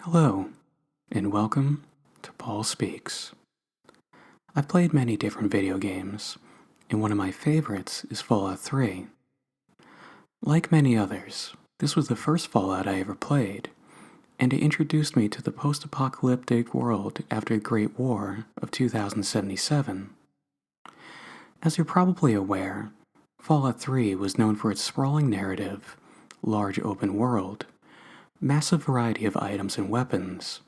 Hello, and welcome to Paul Speaks. I've played many different video games, and one of my favorites is Fallout 3. Like many others, this was the first Fallout I ever played, and it introduced me to the post-apocalyptic world after the Great War of 2077. As you're probably aware, Fallout 3 was known for its sprawling narrative, large open world, massive variety of items and weapons,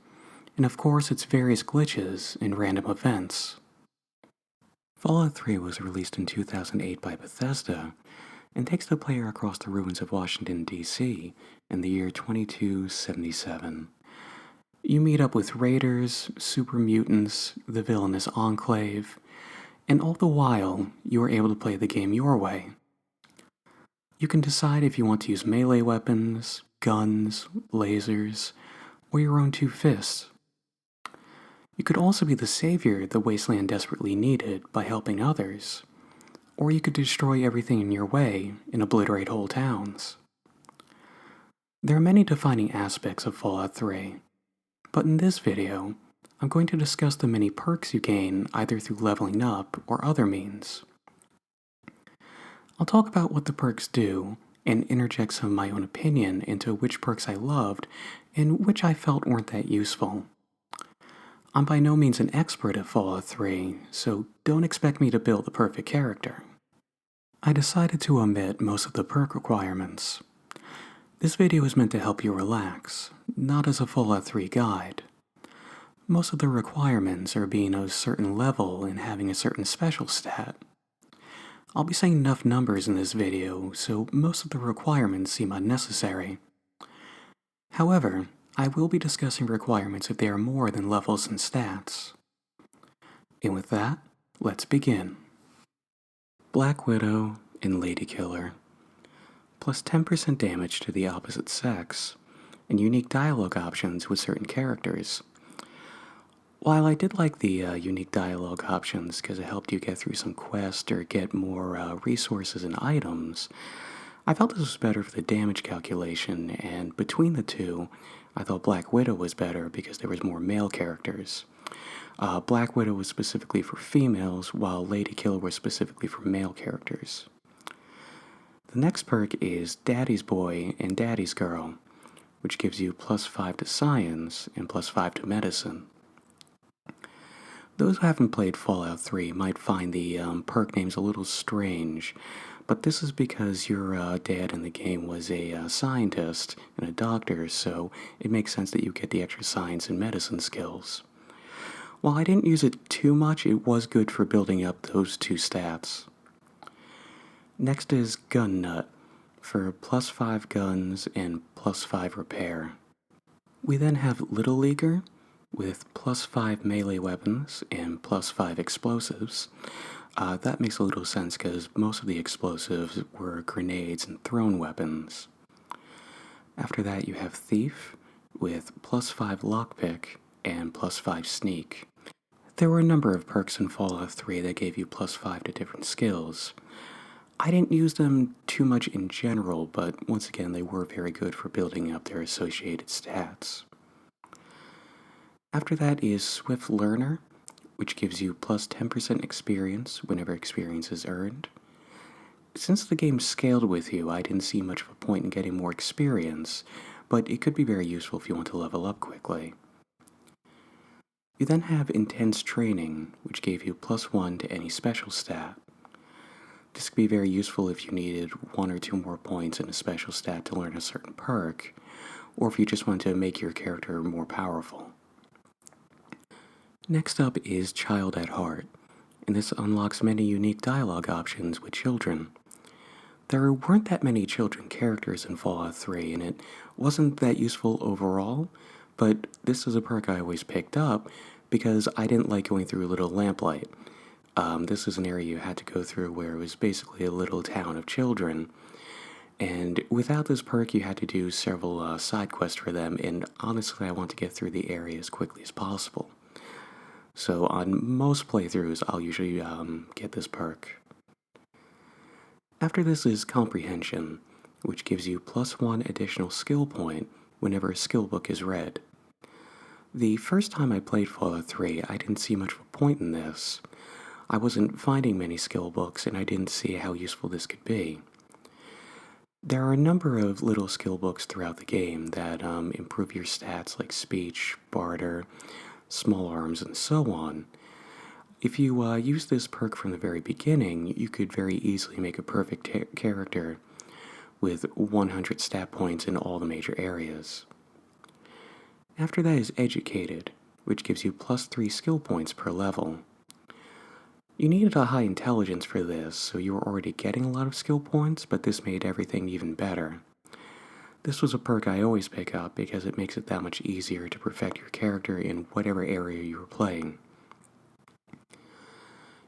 and of course its various glitches and random events. Fallout 3 was released in 2008 by Bethesda and takes the player across the ruins of Washington, D.C. in the year 2277. You meet up with raiders, super mutants, the villainous Enclave, and all the while you are able to play the game your way. You can decide if you want to use melee weapons, guns, lasers, or your own two fists. You could also be the savior the wasteland desperately needed by helping others, or you could destroy everything in your way and obliterate whole towns. There are many defining aspects of Fallout 3, but in this video, I'm going to discuss the many perks you gain either through leveling up or other means. I'll talk about what the perks do and interject some of my own opinion into which perks I loved and which I felt weren't that useful. I'm by no means an expert at Fallout 3, so don't expect me to build the perfect character. I decided to omit most of the perk requirements. This video is meant to help you relax, not as a Fallout 3 guide. Most of the requirements are being a certain level and having a certain special stat. I'll be saying enough numbers in this video, so most of the requirements seem unnecessary. However, I will be discussing requirements if they are more than levels and stats. And with that, let's begin. Black Widow and Lady Killer. Plus 10% damage to the opposite sex, and unique dialogue options with certain characters. While I did like the unique dialogue options because it helped you get through some quests or get more resources and items, I felt this was better for the damage calculation, and between the two, I thought Black Widow was better because there was more male characters. Black Widow was specifically for females, while Lady Killer was specifically for male characters. The next perk is Daddy's Boy and Daddy's Girl, which gives you plus 5 to science and plus 5 to medicine. Those who haven't played Fallout 3 might find the perk names a little strange, but this is because your dad in the game was a scientist and a doctor, so it makes sense that you get the extra science and medicine skills. While I didn't use it too much, it was good for building up those two stats. Next is Gun Nut, for plus 5 guns and plus 5 repair. We then have Little Leaguer, with plus 5 melee weapons and plus 5 explosives. That makes a little sense because most of the explosives were grenades and thrown weapons. After that you have Thief with plus 5 lockpick and plus 5 sneak. There were a number of perks in Fallout 3 that gave you plus 5 to different skills. I didn't use them too much in general, but once again they were very good for building up their associated stats. After that is Swift Learner, which gives you plus 10% experience whenever experience is earned. Since the game scaled with you, I didn't see much of a point in getting more experience, but it could be very useful if you want to level up quickly. You then have Intense Training, which gave you plus 1 to any special stat. This could be very useful if you needed 1 or 2 more points in a special stat to learn a certain perk, or if you just want to make your character more powerful. Next up is Child at Heart, and this unlocks many unique dialogue options with children. There weren't that many children characters in Fallout 3, and it wasn't that useful overall, but this is a perk I always picked up because I didn't like going through Little Lamplight. This is an area you had to go through where it was basically a little town of children, and without this perk you had to do several side quests for them, and honestly I want to get through the area as quickly as possible. So on most playthroughs, I'll usually get this perk. After this is Comprehension, which gives you plus 1 additional skill point whenever a skill book is read. The first time I played Fallout 3, I didn't see much of a point in this. I wasn't finding many skill books, and I didn't see how useful this could be. There are a number of little skill books throughout the game that improve your stats like speech, barter, small arms, and so on. If you use this perk from the very beginning, you could very easily make a perfect character with 100 stat points in all the major areas. After that is Educated, which gives you plus 3 skill points per level. You needed a high intelligence for this, so you were already getting a lot of skill points, but this made everything even better. This was a perk I always pick up because it makes it that much easier to perfect your character in whatever area you were playing.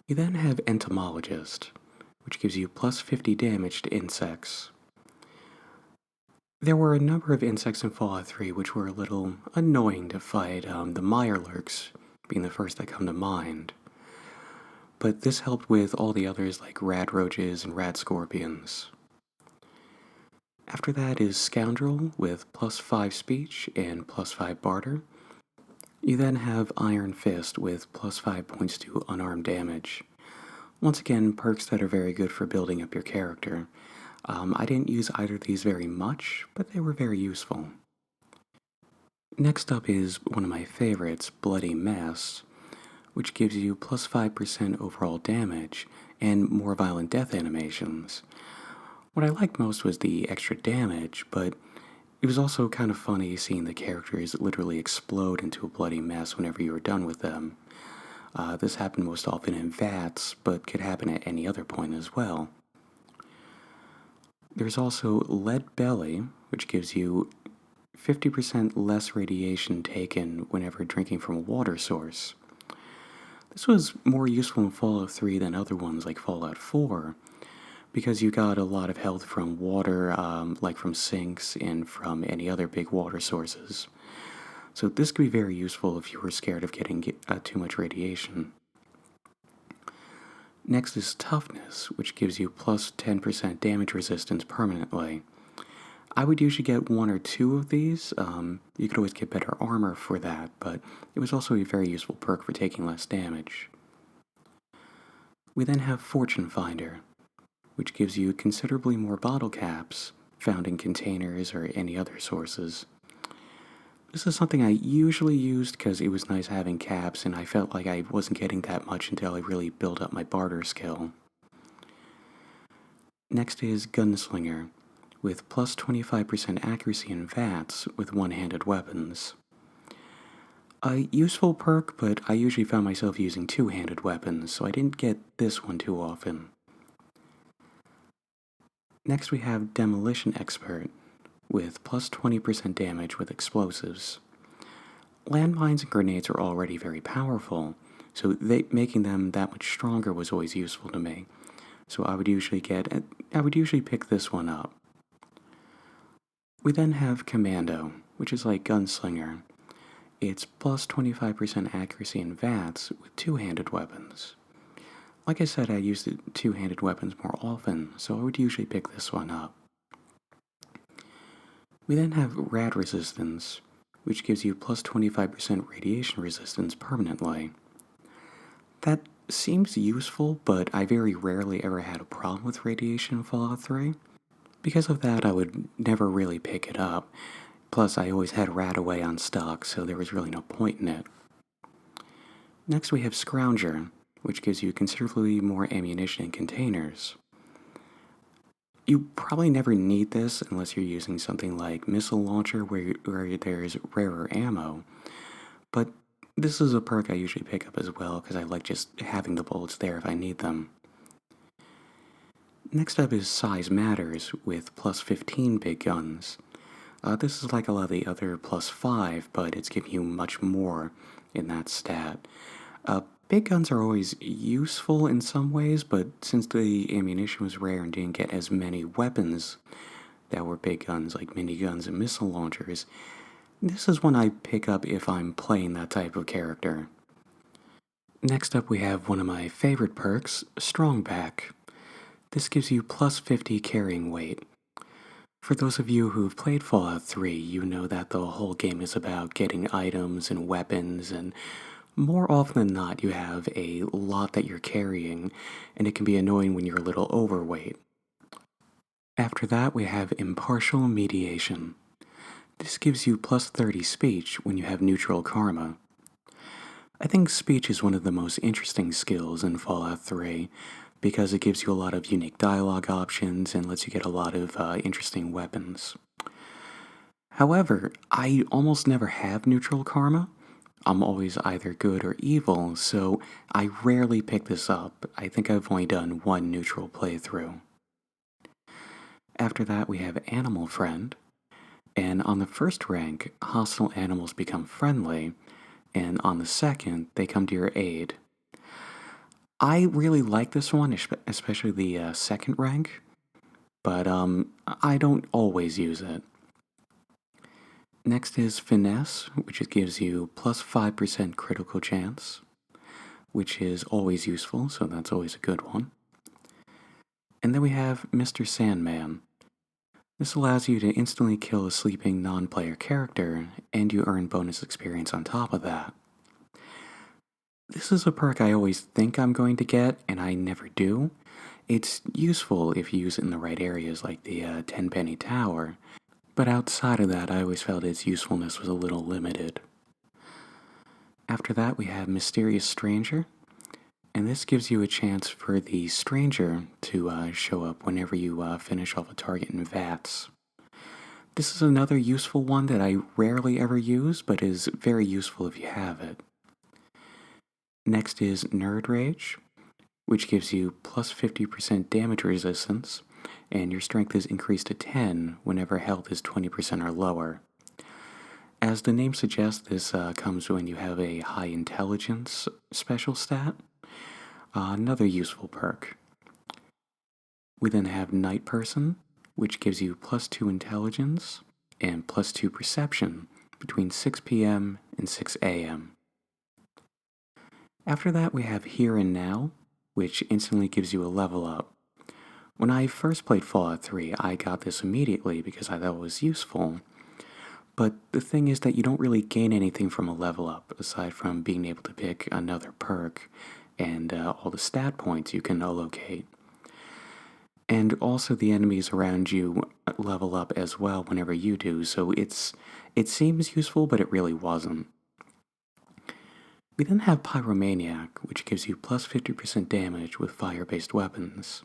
You then have Entomologist, which gives you plus 50 damage to insects. There were a number of insects in Fallout 3 which were a little annoying to fight, the Mirelurks being the first that come to mind. But this helped with all the others like rat roaches and rat scorpions. After that is Scoundrel with plus 5 speech and plus 5 barter. You then have Iron Fist with plus 5 points to unarmed damage. Once again, perks that are very good for building up your character. I didn't use either of these very much, but they were very useful. Next up is one of my favorites, Bloody Mess, which gives you plus 5% overall damage and more violent death animations. What I liked most was the extra damage, but it was also kind of funny seeing the characters literally explode into a bloody mess whenever you were done with them. This happened most often in VATS, but could happen at any other point as well. There's also Lead Belly, which gives you 50% less radiation taken whenever drinking from a water source. This was more useful in Fallout 3 than other ones like Fallout 4, because you got a lot of health from water, like from sinks and from any other big water sources. So this could be very useful if you were scared of getting too much radiation. Next is Toughness, which gives you plus 10% damage resistance permanently. I would usually get 1 or 2 of these. You could always get better armor for that, but it was also a very useful perk for taking less damage. We then have Fortune Finder, which gives you considerably more bottle caps found in containers or any other sources. This is something I usually used because it was nice having caps, and I felt like I wasn't getting that much until I really built up my barter skill. Next is Gunslinger, with plus 25% accuracy in VATS with one-handed weapons. A useful perk, but I usually found myself using two-handed weapons, so I didn't get this one too often. Next we have Demolition Expert, with plus 20% damage with explosives. Landmines and grenades are already very powerful, so making them that much stronger was always useful to me. So I would usually pick this one up. We then have Commando, which is like Gunslinger. It's plus 25% accuracy in VATS with two-handed weapons. Like I said, I use the two-handed weapons more often, so I would usually pick this one up. We then have Rad Resistance, which gives you plus 25% radiation resistance permanently. That seems useful, but I very rarely ever had a problem with radiation in Fallout 3. Because of that, I would never really pick it up. Plus, I always had Radaway on stock, so there was really no point in it. Next we have Scrounger, which gives you considerably more ammunition in containers. You probably never need this unless you're using something like Missile Launcher where there's rarer ammo, but this is a perk I usually pick up as well because I like just having the bullets there if I need them. Next up is Size Matters with plus 15 big guns. This is like a lot of the other plus 5, but it's giving you much more in that stat. Big guns are always useful in some ways, but since the ammunition was rare and didn't get as many weapons that were big guns like miniguns and missile launchers, this is one I pick up if I'm playing that type of character. Next up we have one of my favorite perks, Strongback. This gives you plus 50 carrying weight. For those of you who've played Fallout 3, you know that the whole game is about getting items and weapons, and more often than not, you have a lot that you're carrying, and it can be annoying when you're a little overweight. After that, we have impartial mediation. This gives you plus 30 speech when you have neutral karma. I think speech is one of the most interesting skills in Fallout 3 because it gives you a lot of unique dialogue options and lets you get a lot of interesting weapons. However, I almost never have neutral karma. I'm always either good or evil, so I rarely pick this up. I think I've only done one neutral playthrough. After that, we have Animal Friend, and on the first rank, hostile animals become friendly, and on the second, they come to your aid. I really like this one, especially the second rank, but I don't always use it. Next is Finesse, which gives you plus 5% critical chance, which is always useful, so that's always a good one. And then we have Mr. Sandman. This allows you to instantly kill a sleeping non-player character, and you earn bonus experience on top of that. This is a perk I always think I'm going to get, and I never do. It's useful if you use it in the right areas, like the 10 Penny Tower, but outside of that, I always felt its usefulness was a little limited. After that, we have Mysterious Stranger, and this gives you a chance for the stranger to show up whenever you finish off a target in VATS. This is another useful one that I rarely ever use, but is very useful if you have it. Next is Nerd Rage, which gives you plus 50% damage resistance, and your strength is increased to 10 whenever health is 20% or lower. As the name suggests, this comes when you have a high intelligence special stat. Another useful perk. We then have Night Person, which gives you plus 2 intelligence and plus 2 perception between 6 p.m. and 6 a.m. After that, we have Here and Now, which instantly gives you a level up. When I first played Fallout 3, I got this immediately because I thought it was useful. But the thing is that you don't really gain anything from a level up, aside from being able to pick another perk and all the stat points you can allocate. And also the enemies around you level up as well whenever you do, so it seems useful, but it really wasn't. We then have Pyromaniac, which gives you plus 50% damage with fire-based weapons.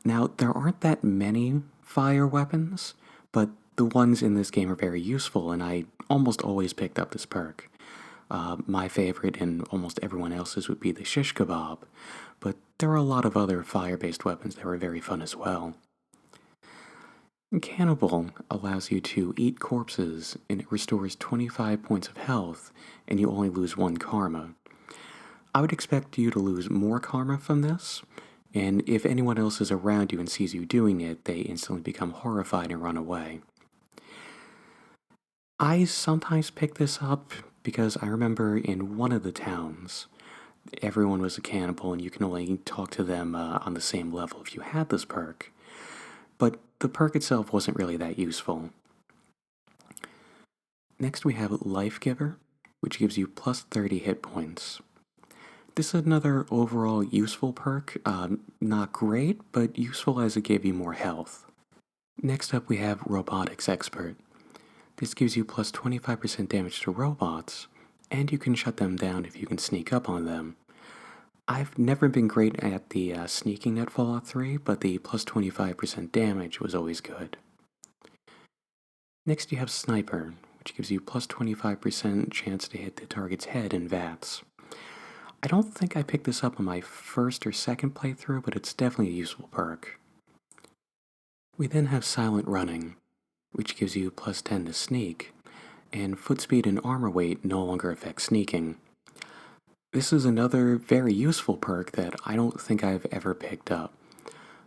Now, there aren't that many fire weapons, but the ones in this game are very useful, and I almost always picked up this perk. My favorite and almost everyone else's would be the Shish Kebab, but there are a lot of other fire-based weapons that were very fun as well. Cannibal allows you to eat corpses, and it restores 25 points of health, and you only lose 1 karma. I would expect you to lose more karma from this, and if anyone else is around you and sees you doing it, they instantly become horrified and run away. I sometimes pick this up because I remember in one of the towns, everyone was a cannibal and you can only talk to them on the same level if you had this perk. But the perk itself wasn't really that useful. Next we have Life Giver, which gives you plus 30 hit points. This is another overall useful perk, not great, but useful as it gave you more health. Next up we have Robotics Expert. This gives you plus 25% damage to robots, and you can shut them down if you can sneak up on them. I've never been great at the sneaking at Fallout 3, but the plus 25% damage was always good. Next you have Sniper, which gives you plus 25% chance to hit the target's head in VATS. I don't think I picked this up on my first or second playthrough, but it's definitely a useful perk. We then have Silent Running, which gives you plus 10 to sneak, and foot speed and armor weight no longer affect sneaking. This is another very useful perk that I don't think I've ever picked up.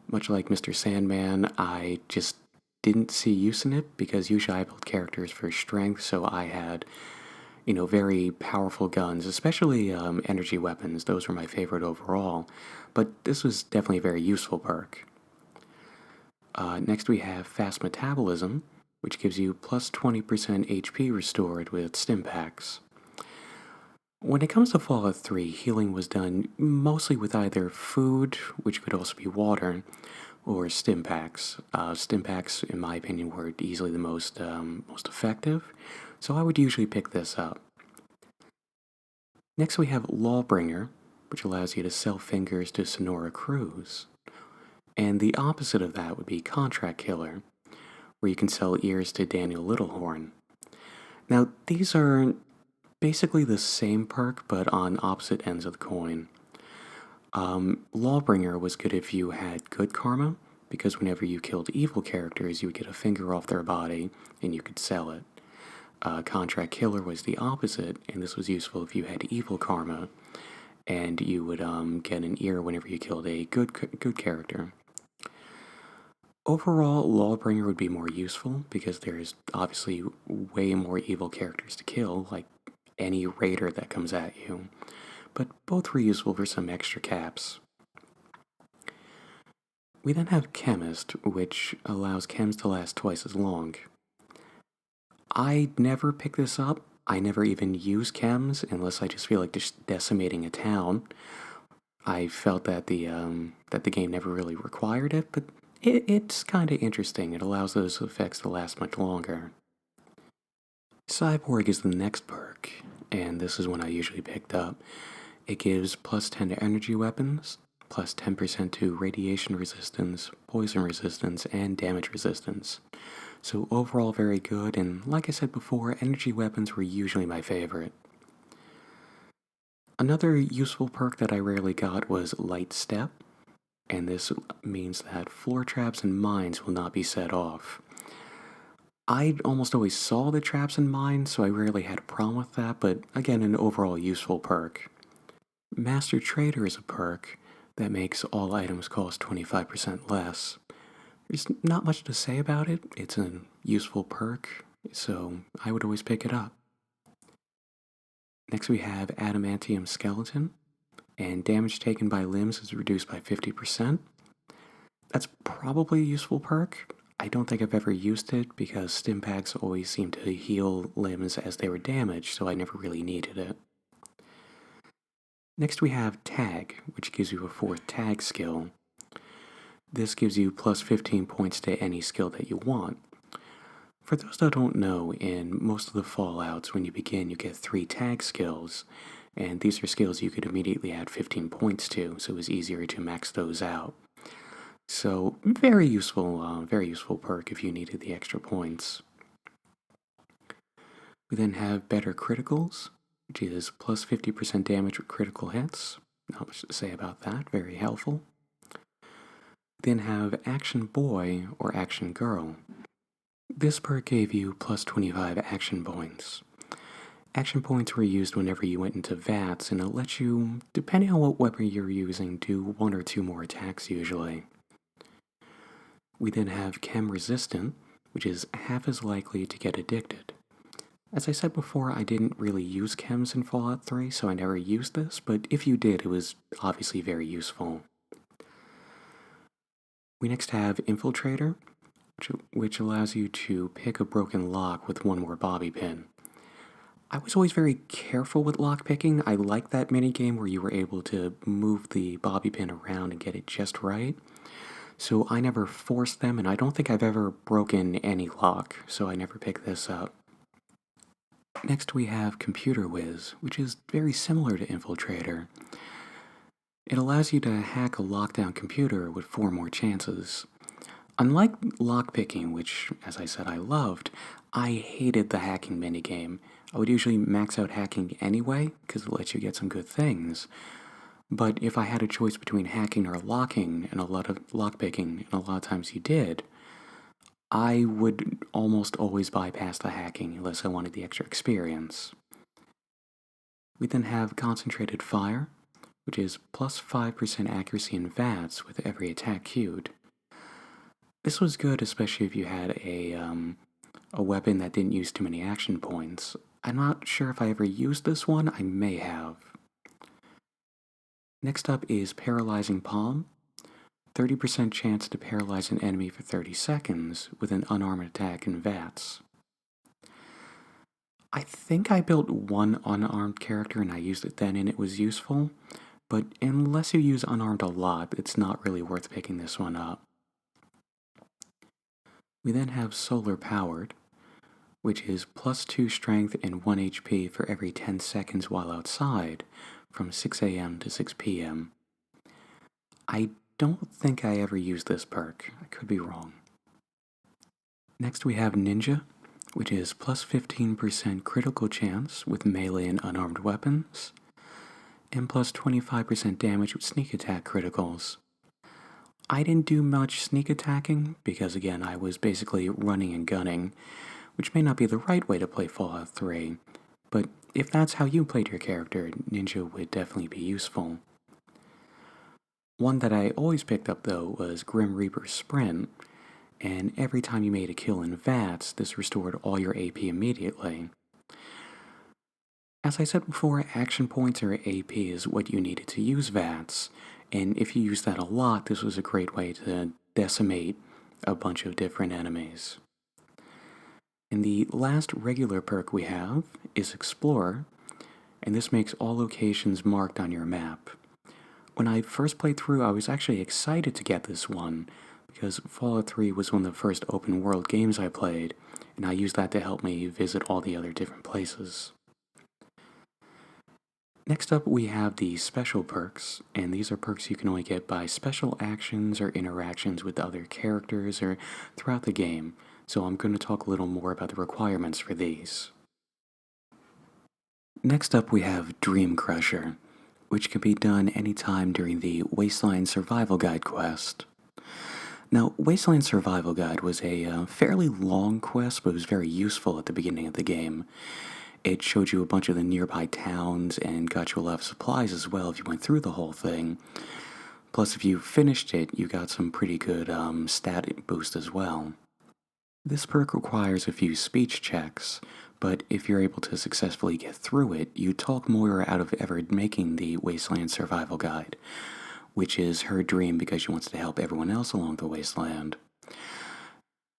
Much like Mr. Sandman, I just didn't see use in it because usually I build characters for strength, so I had, very powerful guns, especially energy weapons. Those were my favorite overall, but this was definitely a very useful perk. Next we have fast metabolism, which gives you plus 20% HP restored with stim packs. When it comes to Fallout 3, healing was done mostly with either food, which could also be water, or stim packs. Stim packs, in my opinion, were easily the most effective, so I would usually pick this up. Next we have Lawbringer, which allows you to sell fingers to Sonora Cruz. And the opposite of that would be Contract Killer, where you can sell ears to Daniel Littlehorn. Now, these are basically the same perk, but on opposite ends of the coin. Lawbringer was good if you had good karma, because whenever you killed evil characters, you would get a finger off their body and you could sell it. Contract Killer was the opposite, and this was useful if you had evil karma, and you would get an ear whenever you killed a good character. Overall, Lawbringer would be more useful because there's obviously way more evil characters to kill, like any raider that comes at you, but both were useful for some extra caps. We then have Chemist, which allows chems to last twice as long. I never pick this up. I never even use chems unless I just feel like just decimating a town. I felt that the game never really required it, but it's kind of interesting. It allows those effects to last much longer. Cyborg is the next perk, and this is one I usually picked up. It gives plus 10 to energy weapons, plus 10% to radiation resistance, poison resistance, and damage resistance. So overall very good, and like I said before, energy weapons were usually my favorite. Another useful perk that I rarely got was Light Step, and this means that floor traps and mines will not be set off. I almost always saw the traps and mines, so I rarely had a problem with that, but again, an overall useful perk. Master Trader is a perk that makes all items cost 25% less. There's not much to say about it. It's a useful perk, so I would always pick it up. Next we have Adamantium Skeleton, and damage taken by limbs is reduced by 50%. That's probably a useful perk. I don't think I've ever used it because stim packs always seem to heal limbs as they were damaged, so I never really needed it. Next we have Tag, which gives you a 4th tag skill. This gives you plus 15 points to any skill that you want. For those that don't know, in most of the Fallouts, when you begin, you get 3 tag skills, and these are skills you could immediately add 15 points to, so it was easier to max those out. So, very useful perk if you needed the extra points. We then have Better Criticals, which is plus 50% damage with critical hits. Not much to say about that, very helpful. Then have Action Boy or Action Girl. This perk gave you plus 25 action points. Action points were used whenever you went into VATS, and it lets you, depending on what weapon you're using, do 1 or 2 more attacks usually. We then have Chem Resistant, which is half as likely to get addicted. As I said before, I didn't really use chems in Fallout 3, so I never used this, but if you did, it was obviously very useful. We next have Infiltrator, which allows you to pick a broken lock with 1 more bobby pin. I was always very careful with lockpicking. I liked that minigame where you were able to move the bobby pin around and get it just right. So I never forced them, and I don't think I've ever broken any lock, so I never picked this up. Next we have Computer Whiz, which is very similar to Infiltrator. It allows you to hack a lockdown computer with 4 more chances. Unlike lockpicking, which, as I said, I loved, I hated the hacking minigame. I would usually max out hacking anyway, because it lets you get some good things. But if I had a choice between hacking or locking, and a lot of lockpicking, and a lot of times you did, I would almost always bypass the hacking unless I wanted the extra experience. We then have Concentrated Fire, which is plus 5% accuracy in VATS with every attack queued. This was good, especially if you had a weapon that didn't use too many action points. I'm not sure if I ever used this one, I may have. Next up is Paralyzing Palm. 30% chance to paralyze an enemy for 30 seconds with an unarmed attack in VATS. I think I built one unarmed character and I used it then and it was useful, but unless you use unarmed a lot, it's not really worth picking this one up. We then have solar powered, which is plus 2 strength and 1 HP for every 10 seconds while outside, from 6 AM to 6 PM. I don't think I ever used this perk, I could be wrong. Next we have Ninja, which is plus 15% critical chance with melee and unarmed weapons, and plus 25% damage with sneak attack criticals. I didn't do much sneak attacking because again I was basically running and gunning, which may not be the right way to play Fallout 3, but if that's how you played your character, Ninja would definitely be useful. One that I always picked up though was Grim Reaper's Sprint, and every time you made a kill in VATS, this restored all your AP immediately. As I said before, action points or AP is what you needed to use VATS, and if you use that a lot, this was a great way to decimate a bunch of different enemies. And the last regular perk we have is Explorer, and this makes all locations marked on your map. When I first played through, I was actually excited to get this one, because Fallout 3 was one of the first open world games I played, and I used that to help me visit all the other different places. Next up we have the special perks, and these are perks you can only get by special actions or interactions with other characters or throughout the game, so I'm going to talk a little more about the requirements for these. Next up we have Dream Crusher, which can be done anytime during the Wasteland Survival Guide quest. Now, Wasteland Survival Guide was a fairly long quest, but it was very useful at the beginning of the game. It showed you a bunch of the nearby towns and got you a lot of supplies as well if you went through the whole thing. Plus, if you finished it, you got some pretty good stat boost as well. This perk requires a few speech checks, but if you're able to successfully get through it, you talk Moira out of ever making the Wasteland Survival Guide, which is her dream because she wants to help everyone else along the wasteland.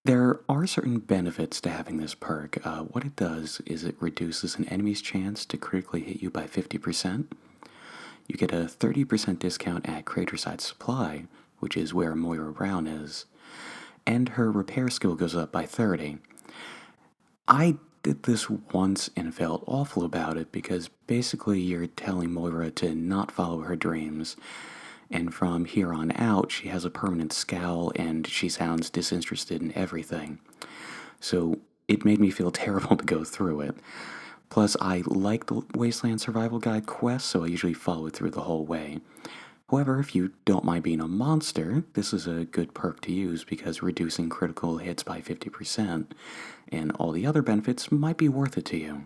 There are certain benefits to having this perk. What it does is it reduces an enemy's chance to critically hit you by 50%. You get a 30% discount at Craterside Supply, which is where Moira Brown is, and her repair skill goes up by 30. I did this once and felt awful about it because basically you're telling Moira to not follow her dreams, and from here on out she has a permanent scowl and she sounds disinterested in everything. So it made me feel terrible to go through it. Plus I like the Wasteland Survival Guide quest, so I usually follow it through the whole way. However, if you don't mind being a monster, this is a good perk to use because reducing critical hits by 50% and all the other benefits might be worth it to you.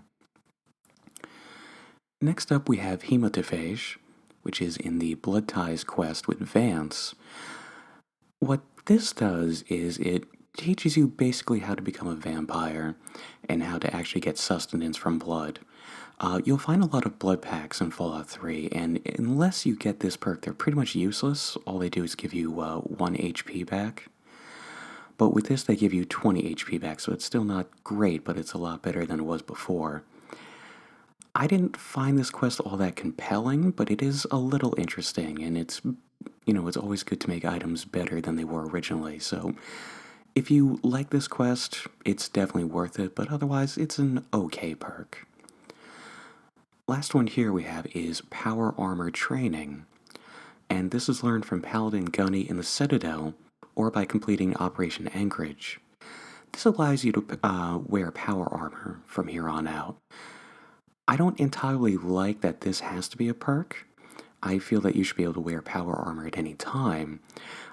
Next up we have Hemotophage, which is in the Blood Ties quest with Vance. What this does is it teaches you basically how to become a vampire and how to actually get sustenance from blood. You'll find a lot of blood packs in Fallout 3, and unless you get this perk, they're pretty much useless. All they do is give you 1 HP back. But with this, they give you 20 HP back, so it's still not great, but it's a lot better than it was before. I didn't find this quest all that compelling, but it is a little interesting, and it's always good to make items better than they were originally, so if you like this quest, it's definitely worth it, but otherwise, it's an okay perk. Last one here we have is Power Armor Training, and this is learned from Paladin Gunny in the Citadel, or by completing Operation Anchorage. This allows you to wear power armor from here on out. I don't entirely like that this has to be a perk. I feel that you should be able to wear power armor at any time.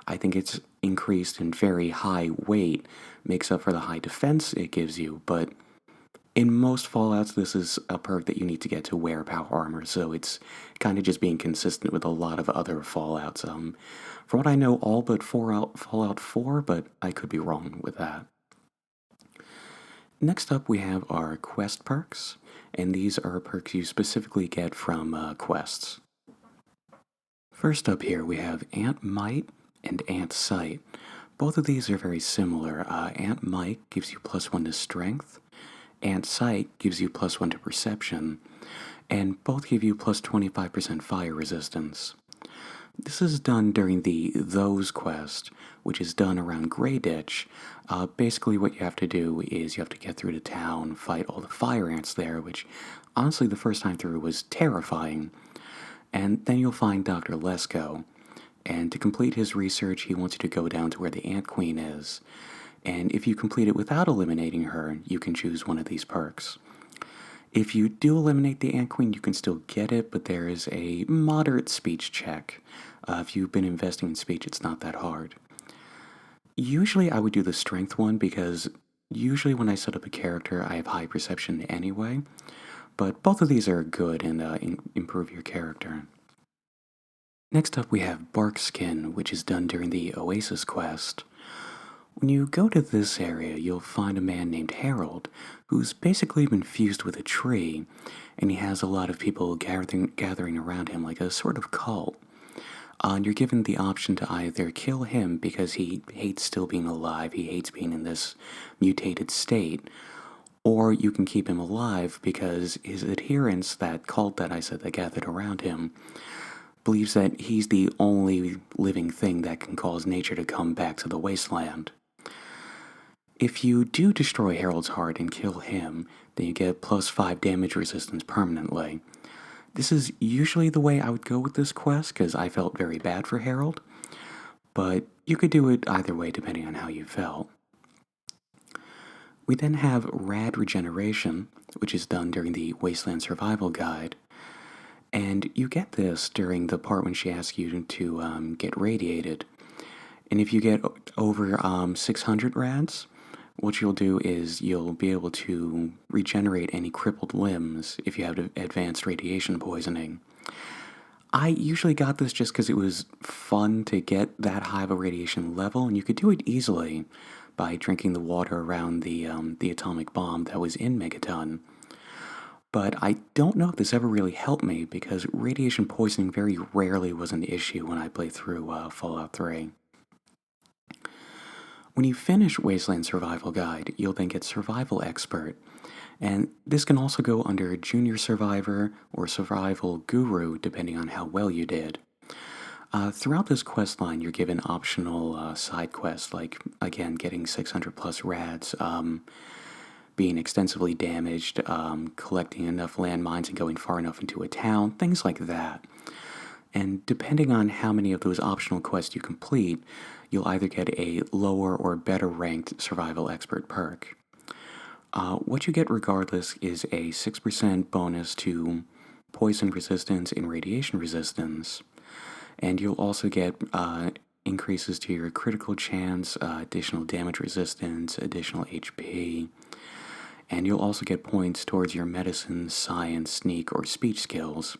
I think it's increased in very high weight makes up for the high defense it gives you, but in most Fallouts, this is a perk that you need to get to wear power armor, so it's kind of just being consistent with a lot of other Fallouts. From what I know, all but Fallout 4, but I could be wrong with that. Next up, we have our quest perks, and these are perks you specifically get from quests. First up here, we have Ant Might, and Ant Sight. Both of these are very similar. Ant Might gives you +1 to Strength, Ant Sight gives you +1 to Perception, and both give you +25% fire resistance. This is done during the Those quest, which is done around Grey Ditch. Basically, what you have to do is you have to get through the town, fight all the fire ants there, which honestly, the first time through was terrifying. And then you'll find Dr. Lesko. And to complete his research, he wants you to go down to where the Ant Queen is. And if you complete it without eliminating her, you can choose one of these perks. If you do eliminate the Ant Queen, you can still get it, but there is a moderate speech check. If you've been investing in speech, it's not that hard. Usually I would do the Strength one because usually when I set up a character, I have high perception anyway. But both of these are good and improve your character. Next up we have Bark Skin, which is done during the Oasis quest. When you go to this area, you'll find a man named Harold, who's basically been fused with a tree, and he has a lot of people gathering around him like a sort of cult. And you're given the option to either kill him because he hates still being alive, he hates being in this mutated state, or you can keep him alive because his adherents, that cult that I said that gathered around him, believes that he's the only living thing that can cause nature to come back to the wasteland. If you do destroy Harold's heart and kill him, then you get +5 damage resistance permanently. This is usually the way I would go with this quest because I felt very bad for Harold, but you could do it either way depending on how you felt. We then have Rad Regeneration, which is done during the Wasteland Survival Guide, and you get this during the part when she asks you to get radiated. And if you get over 600 rads, what you'll do is you'll be able to regenerate any crippled limbs if you have advanced radiation poisoning. I usually got this just because it was fun to get that high of a radiation level, and you could do it easily by drinking the water around the atomic bomb that was in Megaton. But I don't know if this ever really helped me because radiation poisoning very rarely was an issue when I played through Fallout 3. When you finish Wasteland Survival Guide, you'll then get Survival Expert, and this can also go under Junior Survivor or Survival Guru depending on how well you did. Throughout this quest line, you're given optional side quests like, again, getting 600 plus rads, being extensively damaged, collecting enough landmines and going far enough into a town, things like that. And depending on how many of those optional quests you complete, you'll either get a lower or better ranked Survival Expert perk. What you get regardless is a 6% bonus to poison resistance and radiation resistance, and you'll also get increases to your critical chance, additional damage resistance, additional HP, and you'll also get points towards your medicine, science, sneak, or speech skills.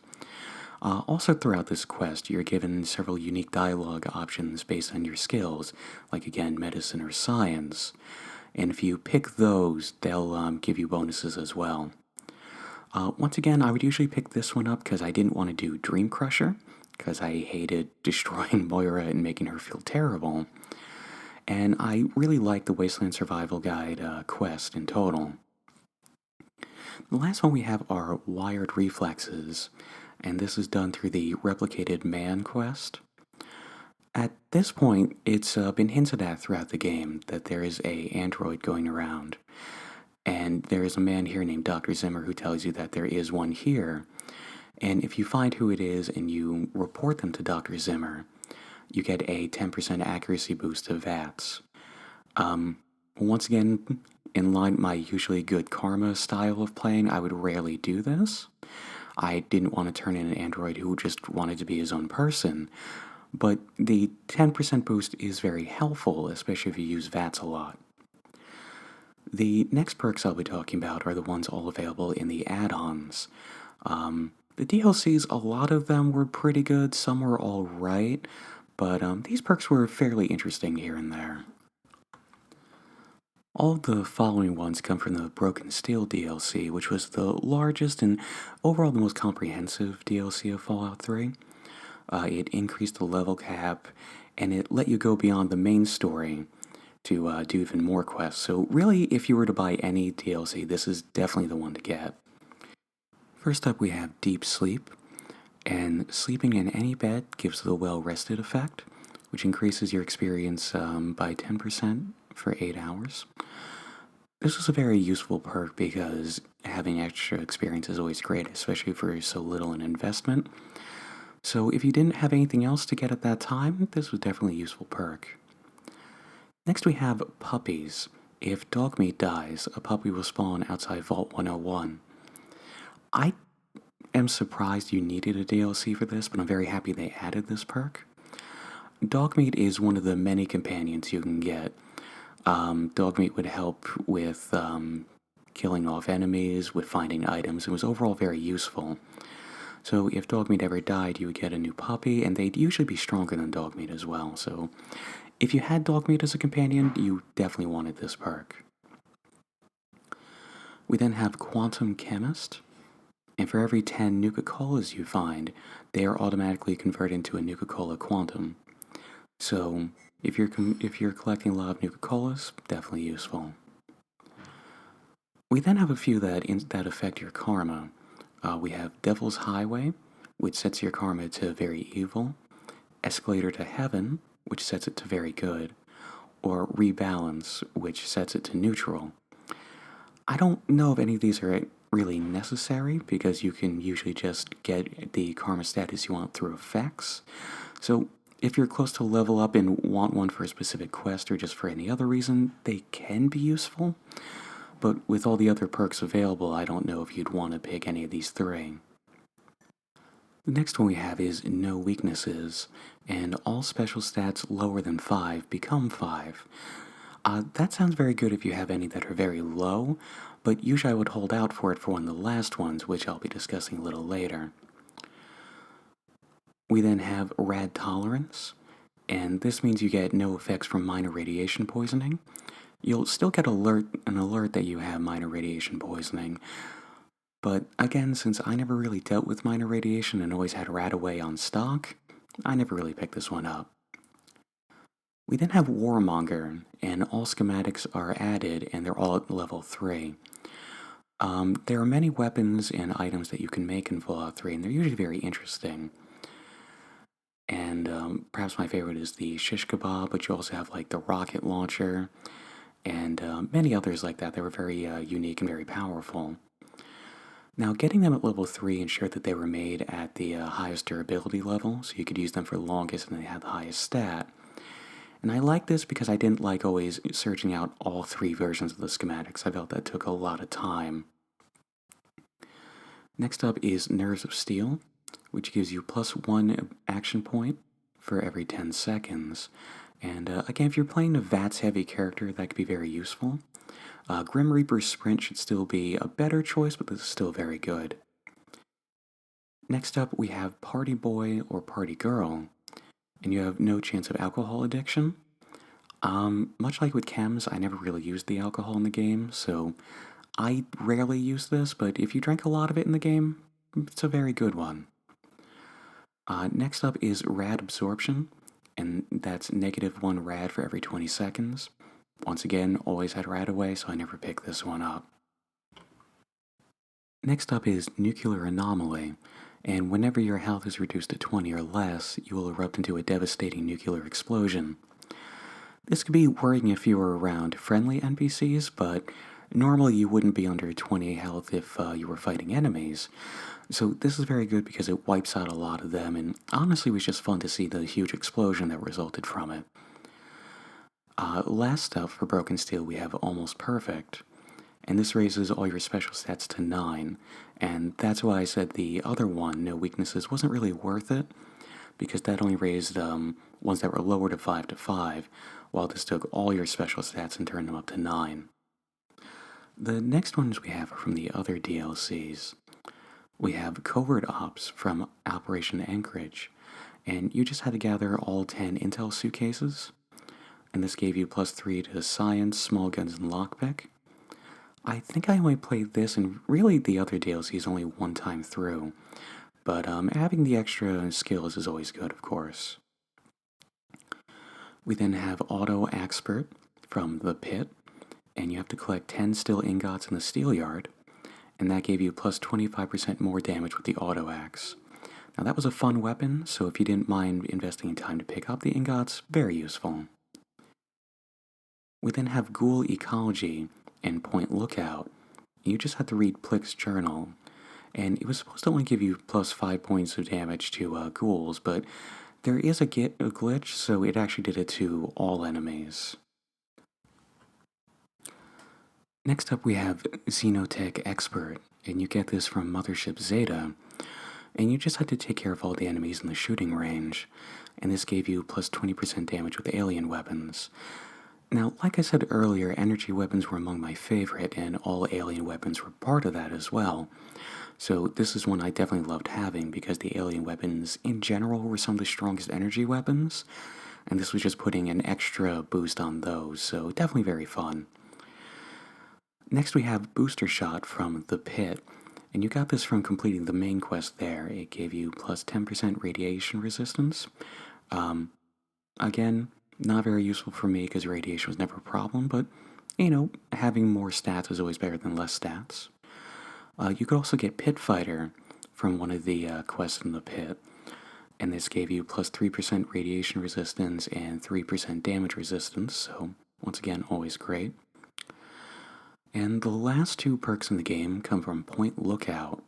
Also throughout this quest, you're given several unique dialogue options based on your skills, like again, medicine or science, and if you pick those, they'll give you bonuses as well. Once again, I would usually pick this one up because I didn't want to do Dream Crusher, because I hated destroying Moira and making her feel terrible, and I really like the Wasteland Survival Guide quest in total. The last one we have are Wired Reflexes, and this is done through the Replicated Man quest. At this point, it's been hinted at throughout the game that there is a android going around, and there is a man here named Dr. Zimmer who tells you that there is one here, and if you find who it is and you report them to Dr. Zimmer, you get a 10% accuracy boost to VATS. Once again, in line with my usually good karma style of playing, I would rarely do this. I didn't want to turn in an android who just wanted to be his own person, but the 10% boost is very helpful, especially if you use VATS a lot. The next perks I'll be talking about are the ones all available in the add-ons. The DLCs, a lot of them were pretty good, some were alright, but these perks were fairly interesting here and there. All of the following ones come from the Broken Steel DLC, which was the largest and overall the most comprehensive DLC of Fallout 3. It increased the level cap, and it let you go beyond the main story to do even more quests. So really, if you were to buy any DLC, this is definitely the one to get. First up, we have Deep Sleep, and sleeping in any bed gives the well-rested effect, which increases your experience by 10% for 8 hours. This is a very useful perk because having extra experience is always great, especially for so little an investment. So if you didn't have anything else to get at that time, this was definitely a useful perk. Next we have Puppies. If dog meat dies, a puppy will spawn outside Vault 101. I am surprised you needed a DLC for this, but I'm very happy they added this perk. Dog meat is one of the many companions you can get. Dog meat would help with killing off enemies, with finding items. It was overall very useful. So if dog meat ever died, you would get a new puppy, and they'd usually be stronger than dog meat as well. So if you had dog meat as a companion, you definitely wanted this perk. We then have Quantum Chemist, and for every 10 Nuka-Colas you find, they are automatically converted into a Nuka-Cola Quantum. So if you're collecting a lot of Nuka-Colas, definitely useful. We then have a few that affect your karma. We have Devil's Highway, which sets your karma to very evil, Escalator to Heaven, which sets it to very good, or Rebalance, which sets it to neutral. I don't know if any of these are really necessary because you can usually just get the karma status you want through effects. So if you're close to level up and want one for a specific quest or just for any other reason, they can be useful. But with all the other perks available, I don't know if you'd want to pick any of these three. The next one we have is No Weaknesses, and all special stats lower than 5 become 5. That sounds very good if you have any that are very low, but usually I would hold out for it for one of the last ones, which I'll be discussing a little later. We then have Rad Tolerance, and this means you get no effects from minor radiation poisoning. You'll still get an alert that you have minor radiation poisoning, but again, since I never really dealt with minor radiation and always had Radaway on stock, I never really picked this one up. We then have Warmonger, and all schematics are added, and they're all at level 3. There are many weapons and items that you can make in Fallout 3, and they're usually very interesting. And perhaps my favorite is the Shish Kebab, but you also have like the rocket launcher, and many others like that. They were very unique and very powerful. Now, getting them at level 3 ensured that they were made at the highest durability level, so you could use them for the longest and they had the highest stat. And I like this because I didn't like always searching out all 3 versions of the schematics. I felt that took a lot of time. Next up is Nerves of Steel, which gives you +1 action point for every 10 seconds. And again, if you're playing a VATS-heavy character, that could be very useful. Grim Reaper's Sprint should still be a better choice, but this is still very good. Next up, we have Party Boy or Party Girl, and you have no chance of alcohol addiction. Much like with chems, I never really used the alcohol in the game, so I rarely use this, but if you drank a lot of it in the game, it's a very good one. Next up is Rad Absorption, and that's -1 rad for every 20 seconds. Once again, always had Radaway, so I never picked this one up. Next up is Nuclear Anomaly, and whenever your health is reduced to 20 or less, you will erupt into a devastating nuclear explosion. This could be worrying if you were around friendly NPCs, but normally you wouldn't be under 20 health if you were fighting enemies. So this is very good because it wipes out a lot of them, and honestly it was just fun to see the huge explosion that resulted from it. Last up for Broken Steel we have Almost Perfect, and this raises all your special stats to 9, and that's why I said the other one, No Weaknesses, wasn't really worth it, because that only raised ones that were lower to 5, while this took all your special stats and turned them up to 9. The next ones we have are from the other DLCs. We have Covert Ops from Operation Anchorage, and you just had to gather all 10 intel suitcases, and this gave you +3 to Science, Small Guns, and Lockpick. I think I only played this, and really the other DLCs only one time through, but having the extra skills is always good, of course. We then have Auto Expert from the Pit, and you have to collect 10 steel ingots in the steel yard, and that gave you plus 25% more damage with the Auto Axe. Now that was a fun weapon, so if you didn't mind investing time to pick up the ingots, very useful. We then have Ghoul Ecology and Point Lookout. You just had to read Plick's journal, and it was supposed to only give you plus 5 points of damage to ghouls, but there is a glitch, so it actually did it to all enemies. Next up we have Xenotech Expert, and you get this from Mothership Zeta, and you just had to take care of all the enemies in the shooting range, and this gave you plus 20% damage with alien weapons. Now, like I said earlier, energy weapons were among my favorite, and all alien weapons were part of that as well. So this is one I definitely loved having because the alien weapons in general were some of the strongest energy weapons, and this was just putting an extra boost on those, so definitely very fun. Next we have Booster Shot from the Pit, and you got this from completing the main quest there. It gave you plus 10% radiation resistance. Again, not very useful for me because radiation was never a problem, but, you know, having more stats is always better than less stats. You could also get Pit Fighter from one of the quests in the pit, and this gave you plus 3% radiation resistance and 3% damage resistance, so once again, always great. And the last two perks in the game come from Point Lookout,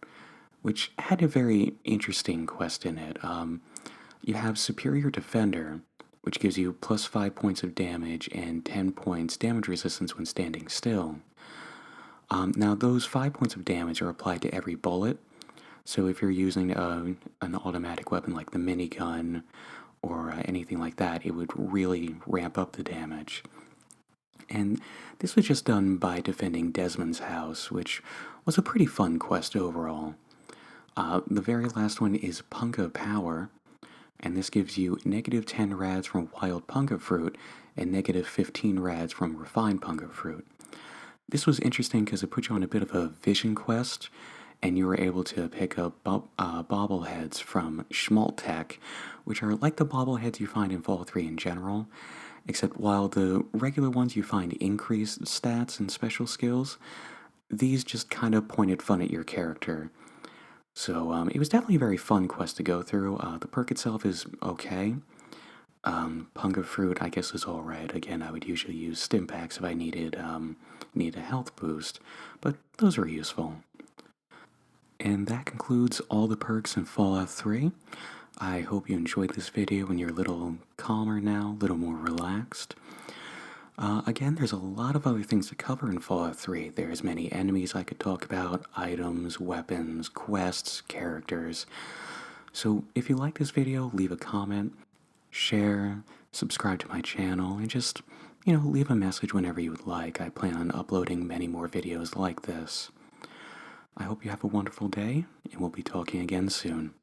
which had a very interesting quest in it. You have Superior Defender, which gives you plus 5 points of damage and 10 points damage resistance when standing still. Now, those 5 points of damage are applied to every bullet, so if you're using an automatic weapon like the minigun or anything like that, it would really ramp up the damage. And this was just done by defending Desmond's house, which was a pretty fun quest overall. The very last one is Punga Power, and this gives you negative 10 rads from wild punga fruit and negative 15 rads from refined punga fruit. This was interesting because it put you on a bit of a vision quest, and you were able to pick up bobbleheads from Schmaltech, which are like the bobbleheads you find in Fallout 3 in general, except while the regular ones you find increase stats and special skills, these just kind of pointed fun at your character. So it was definitely a very fun quest to go through. The perk itself is okay. Punga fruit, I guess, is alright. Again, I would usually use stim packs if I needed a health boost, but those are useful. And that concludes all the perks in Fallout 3. I hope you enjoyed this video and you're a little calmer now, a little more relaxed. Again, there's a lot of other things to cover in Fallout 3. There's many enemies I could talk about, items, weapons, quests, characters. So if you like this video, leave a comment, share, subscribe to my channel, and just, leave a message whenever you would like. I plan on uploading many more videos like this. I hope you have a wonderful day, and we'll be talking again soon.